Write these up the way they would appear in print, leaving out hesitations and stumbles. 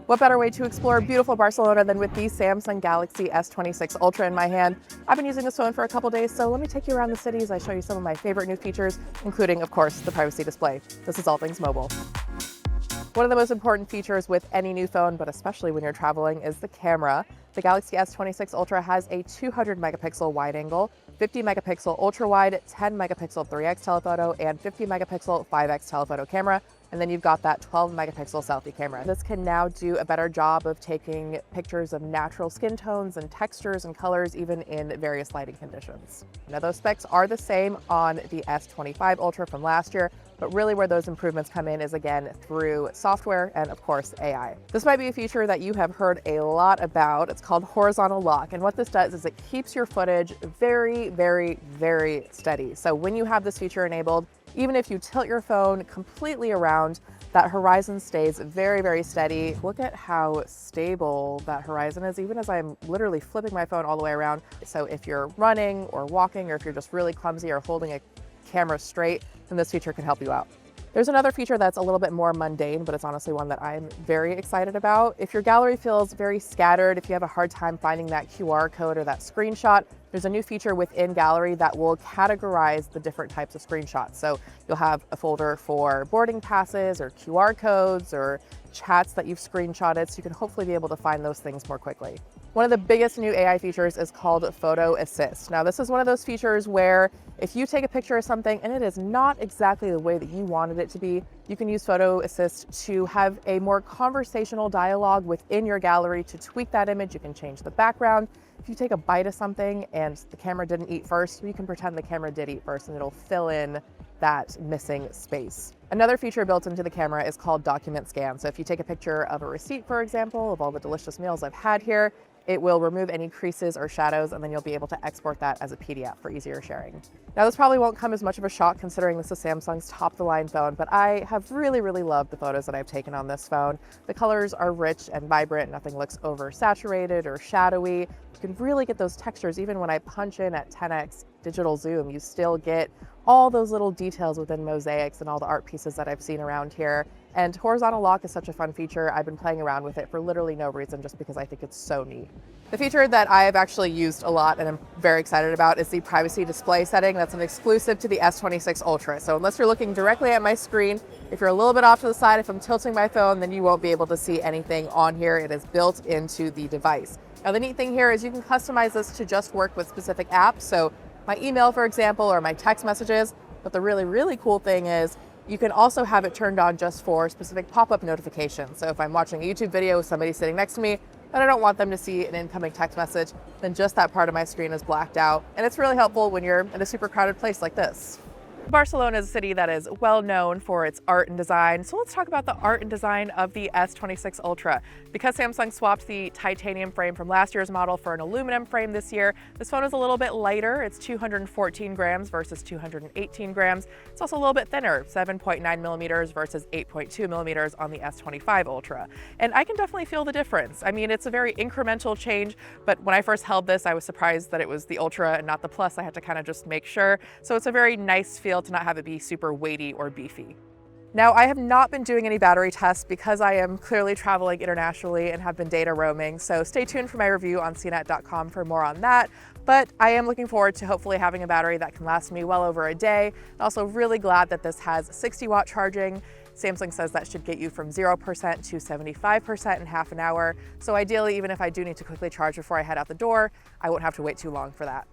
What better way to explore beautiful Barcelona than with the Samsung Galaxy S26 Ultra in my hand? I've been using this phone for a couple days, so let me take you around the city as I show you some of my favorite new features, including, of course, the privacy display. This is All Things Mobile. One of the most important features with any new phone, but especially when you're traveling, is the camera. The Galaxy S26 Ultra has a 200 megapixel wide angle, 50 megapixel ultra wide, 10 megapixel 3x telephoto, and 50 megapixel 5x telephoto camera. And then you've got that 12 megapixel selfie camera. This can now do a better job of taking pictures of natural skin tones and textures and colors, even in various lighting conditions. Now those specs are the same on the S25 Ultra from last year, but really where those improvements come in is again through software and of course AI. This might be a feature that you have heard a lot about. It's called horizontal lock. And what this does is it keeps your footage very, very, very steady. So when you have this feature enabled, even if you tilt your phone completely around, that horizon stays very, very steady. Look at how stable that horizon is, even as I'm literally flipping my phone all the way around. So if you're running or walking, or if you're just really clumsy or holding a camera straight, then this feature can help you out. There's another feature that's a little bit more mundane, but it's honestly one that I'm very excited about. If your gallery feels very scattered, if you have a hard time finding that QR code or that screenshot, there's a new feature within Gallery that will categorize the different types of screenshots. So you'll have a folder for boarding passes or QR codes or chats that you've screenshotted, so you can hopefully be able to find those things more quickly. One of the biggest new AI features is called Photo Assist. Now, this is one of those features where if you take a picture of something and it is not exactly the way that you wanted it to be, you can use Photo Assist to have a more conversational dialogue within your gallery to tweak that image. You can change the background. If you take a bite of something and the camera didn't eat first, you can pretend the camera did eat first and it'll fill in that missing space. Another feature built into the camera is called Document Scan. So if you take a picture of a receipt, for example, of all the delicious meals I've had here, it will remove any creases or shadows, and then you'll be able to export that as a PDF for easier sharing. Now, this probably won't come as much of a shock considering this is Samsung's top-of-the-line phone, but I have really, really loved the photos that I've taken on this phone. The colors are rich and vibrant. Nothing looks oversaturated or shadowy. You can really get those textures. Even when I punch in at 10x digital zoom, you still get all those little details within mosaics and all the art pieces that I've seen around here. And horizontal lock is such a fun feature. I've been playing around with it for literally no reason, just because I think it's so neat. The feature that I have actually used a lot and I'm very excited about is the privacy display setting. That's an exclusive to the S26 Ultra. So unless you're looking directly at my screen, if you're a little bit off to the side, if I'm tilting my phone, then you won't be able to see anything on here. It is built into the device. Now, the neat thing here is you can customize this to just work with specific apps. So my email, for example, or my text messages. But the really, really cool thing is you can also have it turned on just for specific pop-up notifications. So if I'm watching a YouTube video with somebody sitting next to me and I don't want them to see an incoming text message, then just that part of my screen is blacked out. And it's really helpful when you're in a super crowded place like this. Barcelona is a city that is well known for its art and design. So let's talk about the art and design of the S26 Ultra. Because Samsung swapped the titanium frame from last year's model for an aluminum frame this year, this phone is a little bit lighter. It's 214 grams versus 218 grams. It's also a little bit thinner, 7.9 millimeters versus 8.2 millimeters on the S25 Ultra. And I can definitely feel the difference. I mean, it's a very incremental change, but when I first held this, I was surprised that it was the Ultra and not the Plus. I had to kind of just make sure. So it's a very nice feel to not have it be super weighty or beefy. Now, I have not been doing any battery tests because I am clearly traveling internationally and have been data roaming, so stay tuned for my review on CNET.com for more on that. But I am looking forward to hopefully having a battery that can last me well over a day. I'm also really glad that this has 60-watt charging. Samsung says that should get you from 0% to 75% in half an hour. So ideally, even if I do need to quickly charge before I head out the door, I won't have to wait too long for that.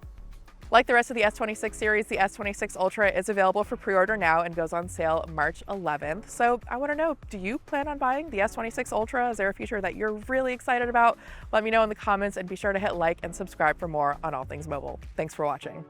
Like the rest of the S26 series, the S26 Ultra is available for pre-order now and goes on sale March 11th. So I want to know, do you plan on buying the S26 Ultra? Is there a feature that you're really excited about? Let me know in the comments and be sure to hit like and subscribe for more on All Things Mobile. Thanks for watching.